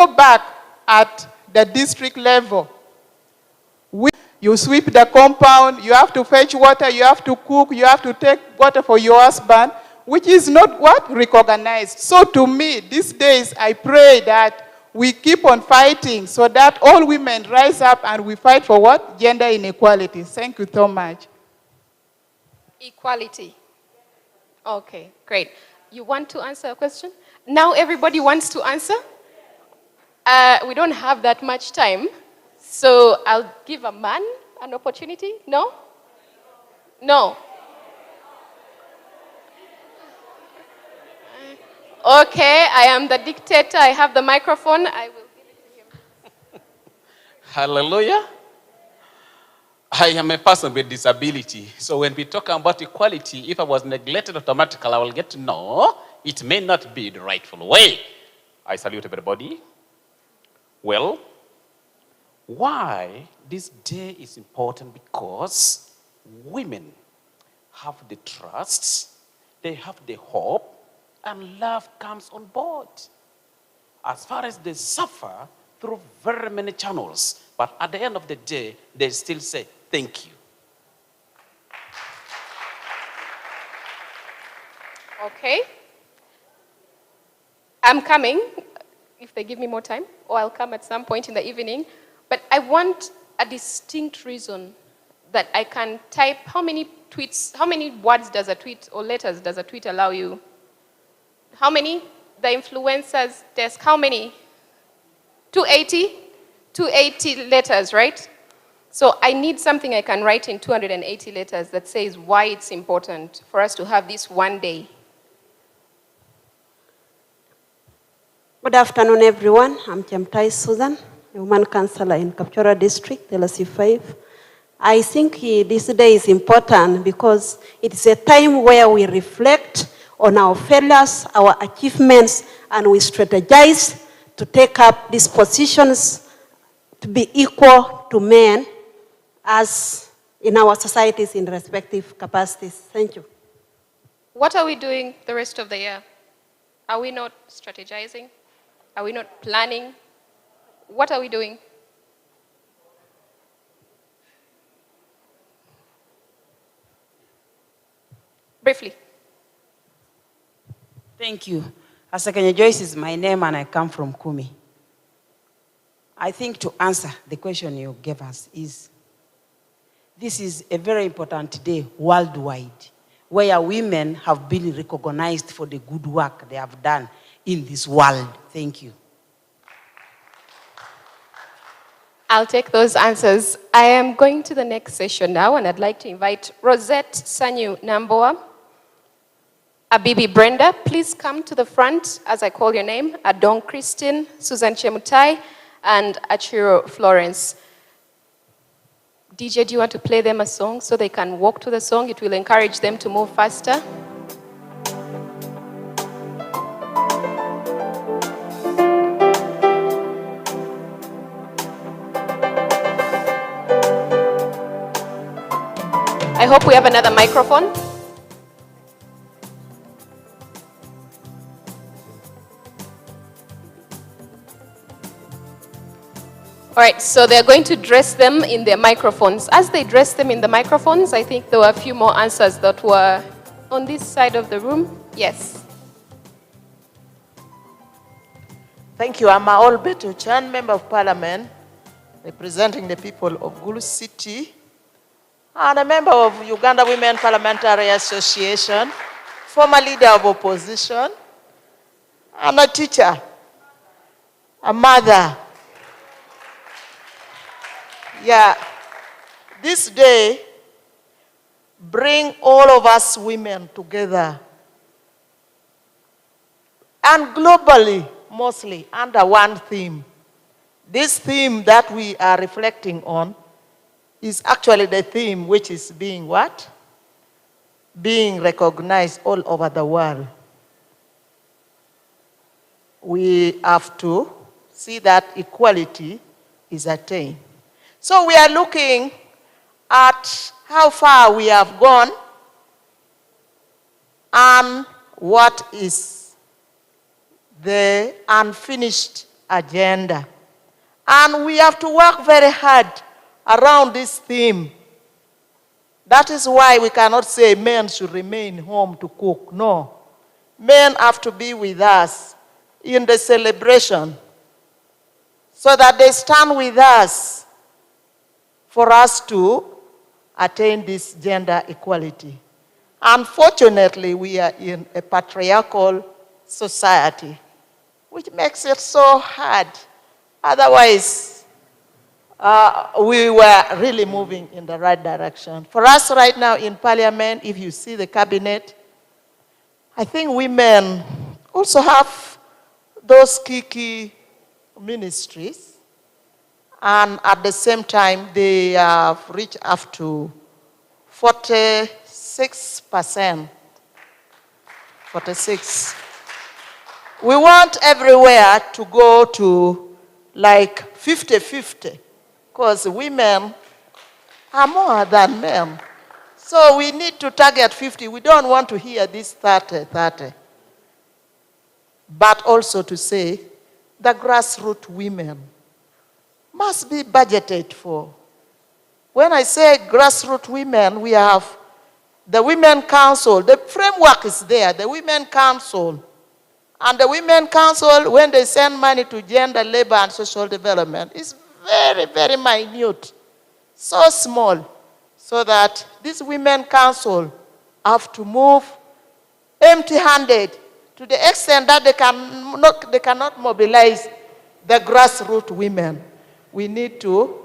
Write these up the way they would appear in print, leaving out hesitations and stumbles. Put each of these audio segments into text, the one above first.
back at the district level. You sweep the compound, you have to fetch water, you have to cook, you have to take water for your husband, which is not what? Recognized. So to me, these days, I pray that we keep on fighting so that all women rise up and we fight for what? Gender inequality. Thank you so much. Equality. Okay, great. You want to answer a question? Now everybody wants to answer? We don't have that much time. So I'll give a man an opportunity. No? No. Okay, I am the dictator. I have the microphone. I will give it to him. Hallelujah. I am a person with disability. So when we talk about equality, if I was neglected automatically, I will get to know it may not be the rightful way. I salute everybody. Well, why this day is important? Because women have the trust, they have the hope, and love comes on board. As far as they suffer through very many channels, but at the end of the day, they still say, thank you. Okay. I'm coming, if they give me more time, or I'll come at some point in the evening. But I want a distinct reason that I can type. How many tweets, how many words does a tweet or letters does a tweet allow you? How many? The influencers desk, how many? 280? 280 letters, right? So I need something I can write in 280 letters that says why it's important for us to have this one day. Good afternoon, everyone. I'm Chemtai Susan, a woman councillor in Kapchora District, LSC 5. I think this day is important because it's a time where we reflect on our failures, our achievements, and we strategize to take up these positions to be equal to men as in our societies in respective capacities. Thank you. What are we doing the rest of the year? Are we not strategizing? Are we not planning? What are we doing? Briefly. Thank you. Asakanya Joyce is my name and I come from Kumi. I think to answer the question you gave us is, this is a very important day worldwide where women have been recognized for the good work they have done in this world. Thank you. I'll take those answers. I am going to the next session now, and I'd like to invite Rosette Sanyu Namboa, Abibi Brenda. Please come to the front as I call your name. Adong Christine, Susan Chemutai, and Achiro Florence. DJ, do you want to play them a song so they can walk to the song? It will encourage them to move faster. I hope we have another microphone. All right, so they're going to dress them in their microphones. As they dress them in the microphones, I think there were a few more answers that were on this side of the room. Yes. Thank you. I'm Aol Beto Chan, Member of Parliament, representing the people of Gulu City, and a member of Uganda Women Parliamentary Association, former leader of opposition, and a teacher, a mother. Yeah, this day bring all of us women together, and globally, mostly under one theme. This theme that we are reflecting on is actually the theme which is being what? Being recognized all over the world. We have to see that equality is attained. So we are looking at how far we have gone and what is the unfinished agenda. And we have to work very hard around this theme. That is why we cannot say men should remain home to cook. No. Men have to be with us in the celebration so that they stand with us for us to attain this gender equality. Unfortunately, we are in a patriarchal society, which makes it so hard. Otherwise, we were really moving in the right direction. For us right now in Parliament, if you see the cabinet, I think women also have those key ministries. And at the same time, they have reached up to 46%. 46. We want everywhere to go to like 50-50, because women are more than men. So we need to target 50. We don't want to hear this 30-30. But also to say the grassroots women must be budgeted for. When I say grassroots women, we have the Women Council. The framework is there, the Women Council. And the Women Council, when they send money to gender, labor, and social development, is very, very minute, so small, so that this Women Council have to move empty-handed to the extent that they cannot mobilize the grassroots women. We need to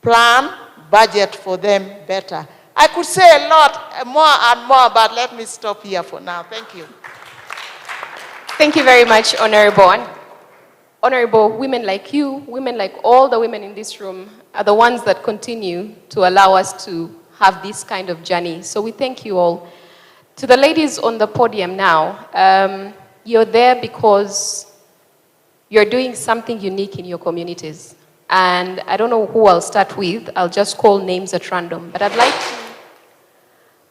plan, budget for them better. I could say a lot more and more, but let me stop here for now. Thank you. Thank you very much, Honorable. And Honorable, women like you, women like all the women in this room, are the ones that continue to allow us to have this kind of journey. So we thank you all. To the ladies on the podium now, you're there because you're doing something unique in your communities. And I don't know who I'll start with. I'll just call names at random. But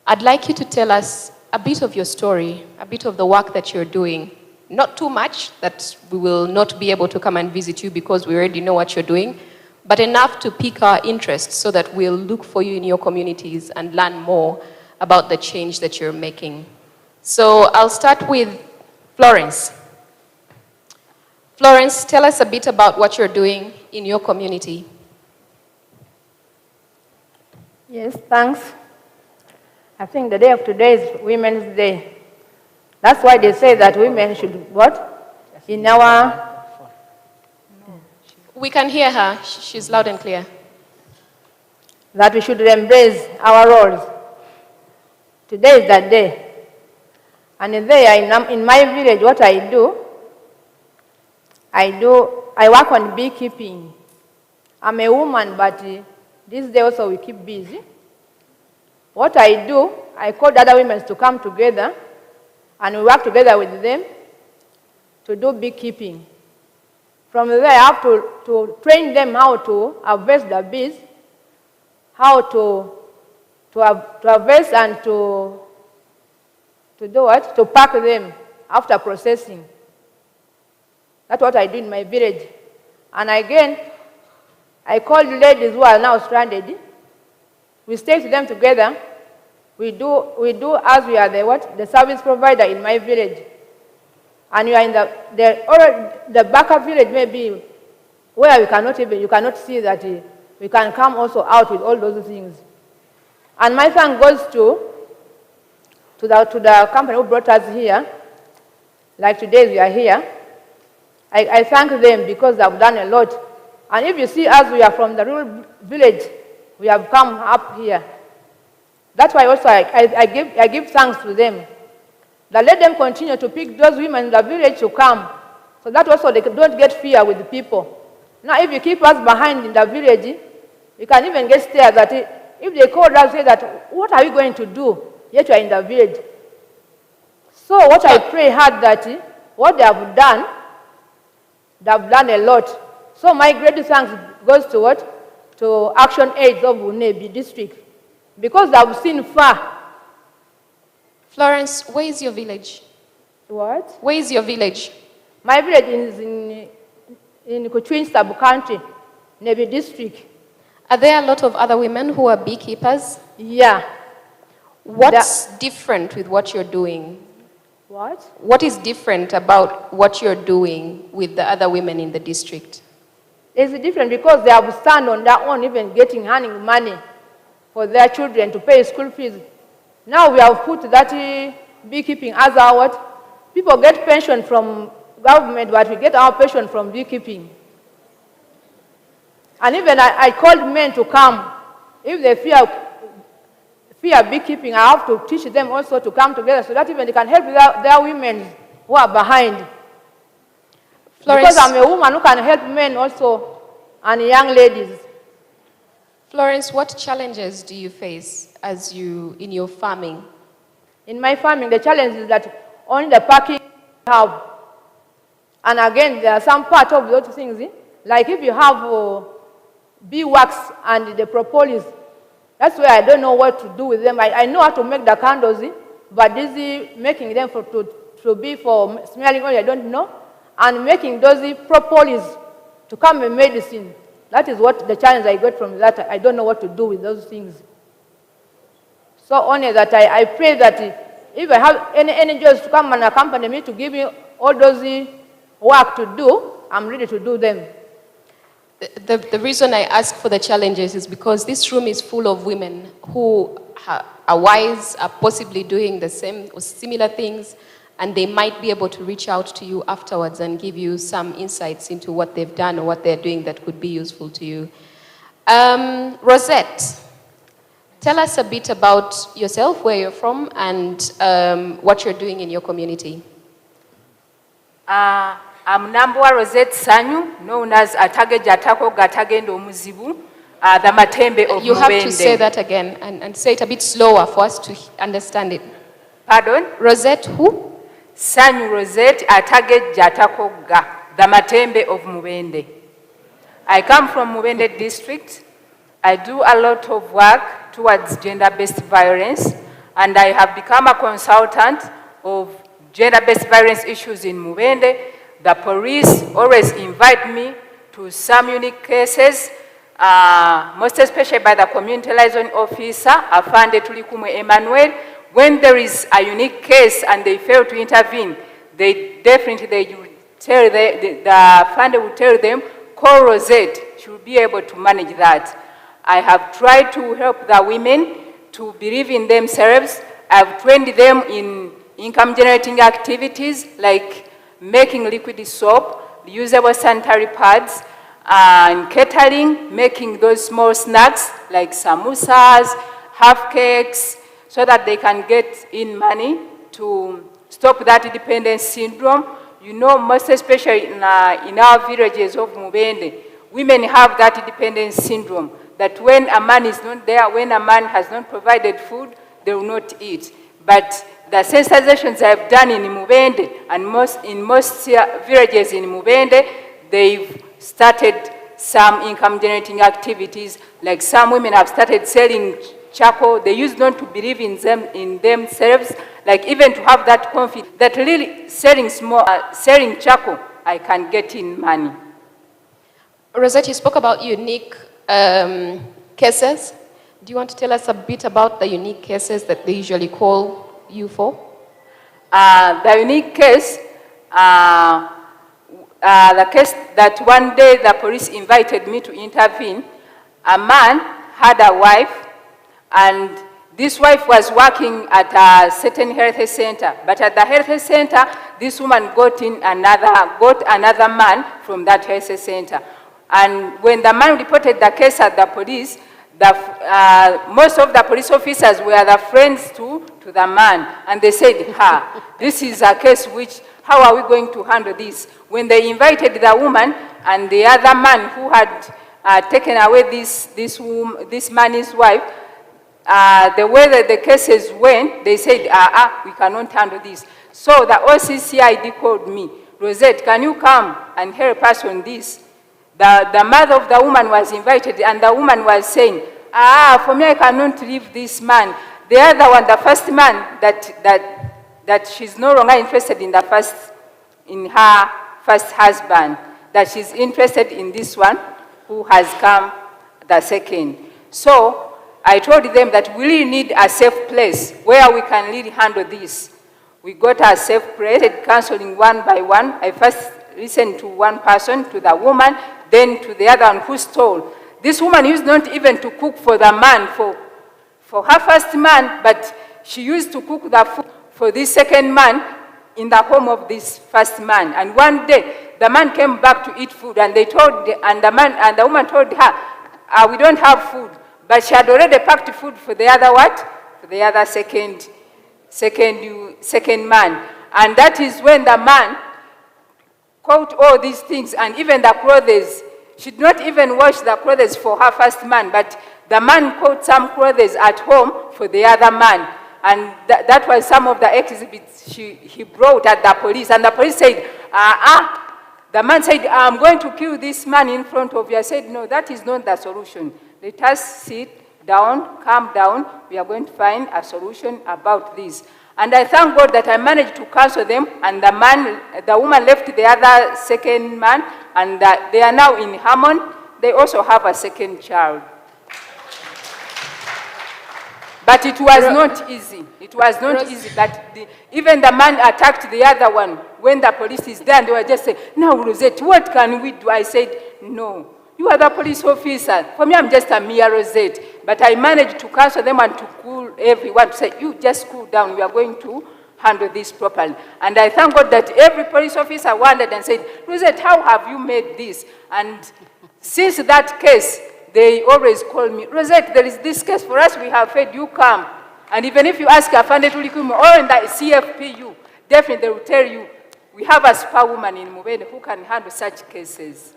I'd like you to tell us a bit of your story, a bit of the work that you're doing. Not too much that we will not be able to come and visit you because we already know what you're doing, but enough to pique our interest so that we'll look for you in your communities and learn more about the change that you're making. So I'll start with Florence. Florence, tell us a bit about what you're doing in your community. Yes, thanks. I think the day of today is Women's Day. That's why they say that women should what? In our... We can hear her. She's loud and clear. That we should embrace our roles. Today is that day. And there in my village, what I work on beekeeping. I'm a woman, but this day also we keep busy. What I do, I call the other women to come together, and we work together with them to do beekeeping. From there, I have to train them how to harvest the bees, how to harvest and to do what? To pack them after processing. That's what I do in my village. And again, I call the ladies who are now stranded. We stay with them together. We do as we are the service provider in my village. And you are in the backup village maybe where you cannot see that we can come also out with all those things. And my thanks goes to the company who brought us here. Like today we are here. I thank them because they have done a lot. And if you see us, we are from the rural village. We have come up here. That's why also I give thanks to them. That let them continue to pick those women in the village to come. So that also they don't get fear with the people. Now if you keep us behind in the village, you can even get scared that if they call us, say that, what are we going to do? Yet you are in the village. So what I pray hard that what they have done a lot. So my great thanks goes to what? To Action Aids of Unebi district. Because they have seen far. Florence, where is your village? What? Where is your village? My village is in in Kuchwin sub-country, Navy district. Are there a lot of other women who are beekeepers? Yeah. What's different with what you're doing? What? What is different about what you're doing with the other women in the district? It's different because they have stand on their own, even getting earning money for their children to pay school fees. Now we have put that beekeeping as our what? People get pension from government, but we get our pension from beekeeping. And even I called men to come. If they fear beekeeping, I have to teach them also to come together so that even they can help their women who are behind. Florence, because I'm a woman who can help men also and young ladies. Florence, what challenges do you face as in your farming? In my farming, the challenge is that only the parking have. And again, there are some part of those things, like if you have beeswax and the propolis, that's where I don't know what to do with them. I know how to make the candles, but this making them to be for smelling oil, I don't know. And making those propolis to come a medicine, that is what the challenge I got from that. I don't know what to do with those things. So only that I pray that if I have any angels to come and accompany me to give me all those work to do, I'm ready to do them. The reason I ask for the challenges is because this room is full of women who are wise, are possibly doing the same or similar things, and they might be able to reach out to you afterwards and give you some insights into what they've done or what they're doing that could be useful to you. Rosette, tell us a bit about yourself, where you're from, and what you're doing in your community. I'm Nambwa Rosette Sanyu, known as Atage Jatako Gatagendo Muzibu, the Matembe of You have Mubende. to say that again and say it a bit slower for us to understand it. Pardon? Rosette who? Sanyu Rosette Atage Jatako Ga, the Matembe of Mubende. I come from Mubende district. I do a lot of work towards gender-based violence, and I have become a consultant of gender-based violence issues in Mubende. The police always invite me to some unique cases, most especially by the community liaison officer, Afande Tulikumwe Emmanuel. When there is a unique case and they fail to intervene, the Afande will tell them, call Rosette, she will be able to manage that. I have tried to help the women to believe in themselves. I've trained them in income-generating activities like making liquid soap, usable sanitary pads, and catering, making those small snacks like samosas, half cakes, so that they can get in money to stop that dependence syndrome. You know, most especially in our villages of Mubende, women have that dependence syndrome, that when a man is not there, when a man has not provided food, they will not eat. But the sensitizations I've done in Mubende, and in most villages in Mubende, they've started some income-generating activities. Like some women have started selling charcoal. They used not to believe in themselves, like even to have that confidence that really selling charcoal, I can get in money. Rosette, you spoke about unique cases. Do you want to tell us a bit about the unique cases that they usually call you for? The unique case, the case that one day the police invited me to intervene. A man had a wife, and this wife was working at a certain health center. But at the health center, this woman got another man from that health center. And when the man reported the case at the police, most of the police officers were the friends to the man, and they said, this is a case which, how are we going to handle this? When they invited the woman and the other man who had taken away this man's wife, the way that the cases went, they said, we cannot handle this. So the OCCID called me, Rosette, can you come and help us on this? The mother of the woman was invited, and the woman was saying, for me, I cannot leave this man. The other one, the first man, that she's no longer interested in her first husband. that she's interested in this one who has come the second. So I told them that we really need a safe place where we can really handle this. We got a safe place, counseling one by one. I first listened to one person, to the woman, then to the other one who's told. This woman used not even to cook for the man, for her first man, but she used to cook the food for this second man in the home of this first man. And one day, the man came back to eat food, and the woman told her, we don't have food. But she had already packed food for the other what? For the other second man. And that is when the man caught all these things, and even the clothes. She did not even wash the clothes for her first man, but the man caught some clothes at home for the other man. And that was some of the exhibits he brought at the police. And the police said, the man said, I'm going to kill this man in front of you. I said, no, that is not the solution. Let us sit down, calm down. We are going to find a solution about this. And I thank God that I managed to counsel them, and the woman left the other second man, and they are now in Hammond. They also have a second child. But it was not easy. It was not easy. But even the man attacked the other one. When the police is there, they were just saying, now, Rosette, what can we do? I said, no. You are the police officer. For me, I'm just a mere Rosette. But I managed to counsel them and to cool everyone, to say, you just cool down. We are going to handle this properly. And I thank God that every police officer wondered and said, Rosette, how have you made this? And since that case, they always call me, Rosette, there is this case for us, we have fed, you come. And even if you ask Afande Tulikumu or in the CFPU, definitely they will tell you, we have a super woman in Mubende who can handle such cases.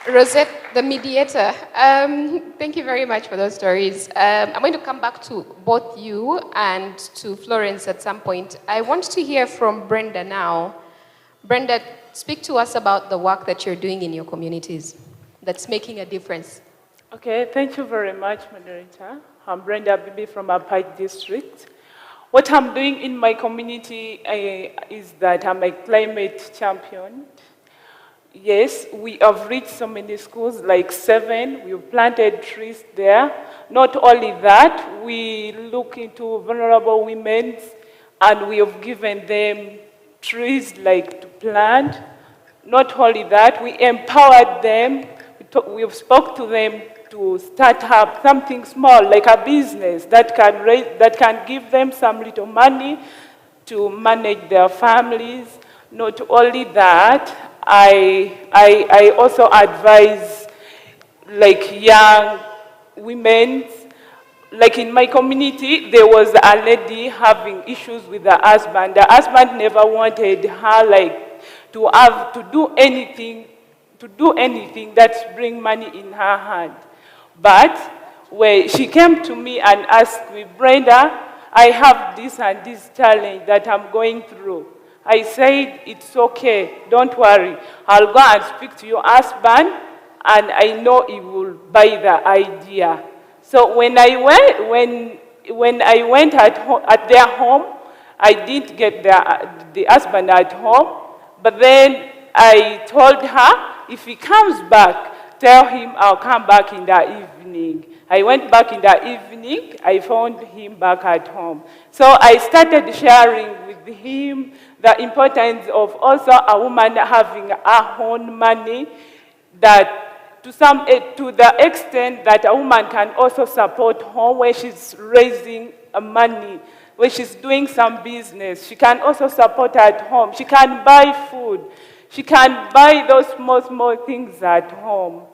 Rosette, the mediator, thank you very much for those stories. I'm going to come back to both you and to Florence at some point. I want to hear from Brenda now. Brenda, speak to us about the work that you're doing in your communities that's making a difference. Okay, thank you very much, moderator. I'm Brenda Bibi from Apai District. What I'm doing in my community is that I'm a climate champion. Yes, we have reached so many schools, like 7. We've planted trees there. Not only that, we look into vulnerable women, and we have given them trees like to plant. Not only that, we empowered them. We have spoke to them to start up something small, like a business that can give them some little money to manage their families. Not only that, I also advise like young women. Like in my community, there was a lady having issues with the husband. The husband never wanted her like to do anything that bring money in her hand. But when she came to me and asked me, Brenda, I have this and this challenge that I'm going through. I said, it's okay, don't worry. I'll go and speak to your husband, and I know he will buy the idea. So when I went at their home, I didn't get the husband at home, but then I told her, if he comes back, tell him I'll come back in the evening. I went back in the evening, I found him back at home. So I started sharing with him the importance of also a woman having her own money, that to the extent that a woman can also support home when she's raising money, when she's doing some business. She can also support at home. She can buy food. She can buy those small things at home.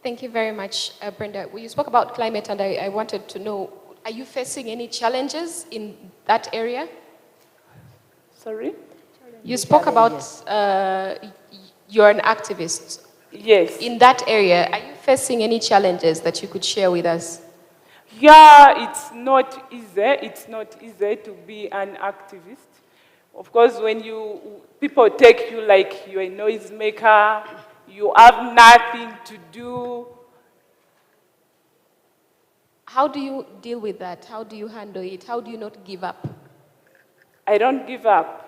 Thank you very much, Brenda. You spoke about climate, and I wanted to know, are you facing any challenges in that area? Sorry? You spoke about you're an activist. Yes. In that area, are you facing any challenges that you could share with us? Yeah, it's not easy. It's not easy to be an activist. Of course, when people take you like you're a noisemaker, you have nothing to do. How do you deal with that? How do you handle it? How do you not give up? I don't give up.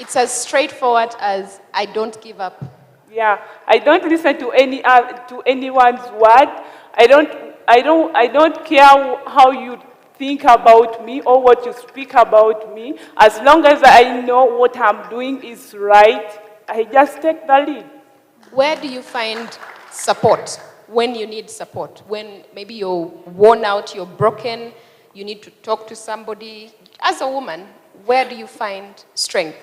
It's as straightforward as I don't give up. Yeah, I don't listen to anyone's word. I don't care how you think about me or what you speak about me. As long as I know what I'm doing is right, I just take the lead. Where do you find support when you need support? When maybe you're worn out, you're broken, you need to talk to somebody. As a woman, where do you find strength?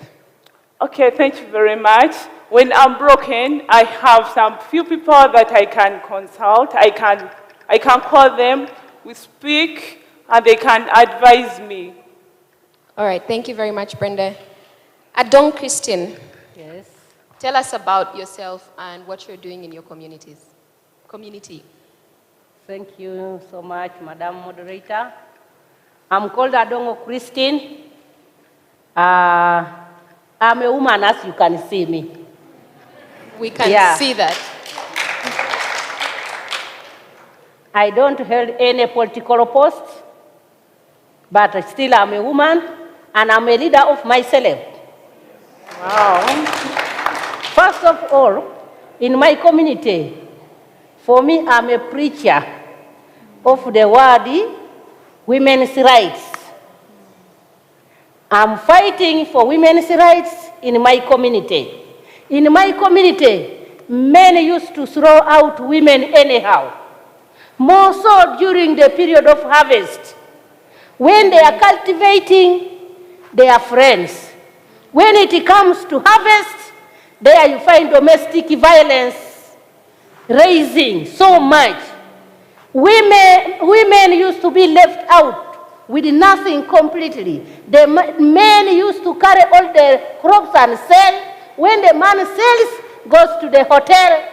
Okay, thank you very much. When I'm broken, I have some few people that I can consult. I can call them, we speak, and they can advise me. All right, thank you very much, Brenda. Adon Christine. Yes. Tell us about yourself and what you're doing in your community. Thank you so much, Madam Moderator. I'm called Adongo Christine. I'm a woman, as you can see me. We can see that. I don't hold any political post, but still I'm a woman, and I'm a leader of myself. Wow. First of all, in my community, for me, I'm a preacher of the word women's rights. I'm fighting for women's rights in my community. In my community, men used to throw out women anyhow. More so during the period of harvest. When they are cultivating, they are friends. When it comes to harvest, there you find domestic violence raising so much. Women used to be left out with nothing completely. The men used to carry all the crops and sell. When the man sells, goes to the hotel,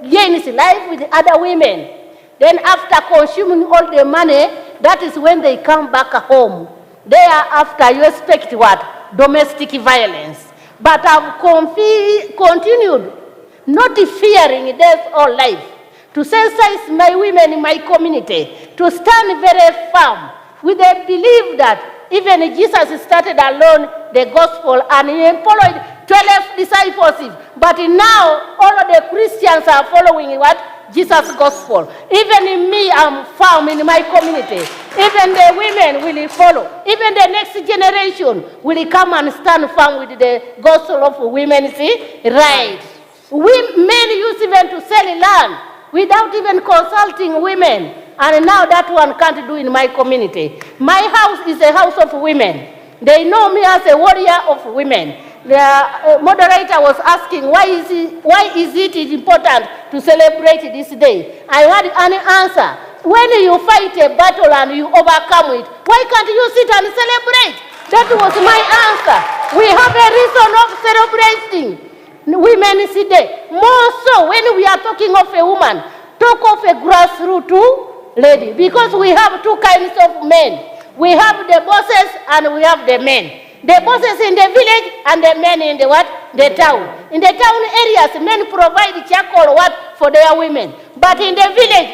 gains life with other women. Then after consuming all the money, that is when they come back home. Thereafter, you expect what? Domestic violence. But I've continued, not fearing death or life, to sensitize my women in my community, to stand very firm with the belief that even Jesus started alone the gospel and he employed 12 disciples. But now all of the Christians are following what? Jesus' gospel. Even in me, I'm firm in my community. Even the women will follow. Even the next generation will come and stand firm with the gospel of women's rights. Men used even to sell land without even consulting women. And now that one can't do in my community. My house is a house of women. They know me as a warrior of women. The moderator was asking, why is it important to celebrate this day? I had an answer. When you fight a battle and you overcome it, why can't you sit and celebrate? That was my answer. We have a reason of celebrating Women's Day. More so when we are talking of a woman, talk of a grassroots lady, because we have two kinds of men. We have the bosses and we have the men. The bosses in the village and the men in the what? The town. In the town areas, men provide charcoal what? For their women. But in the village,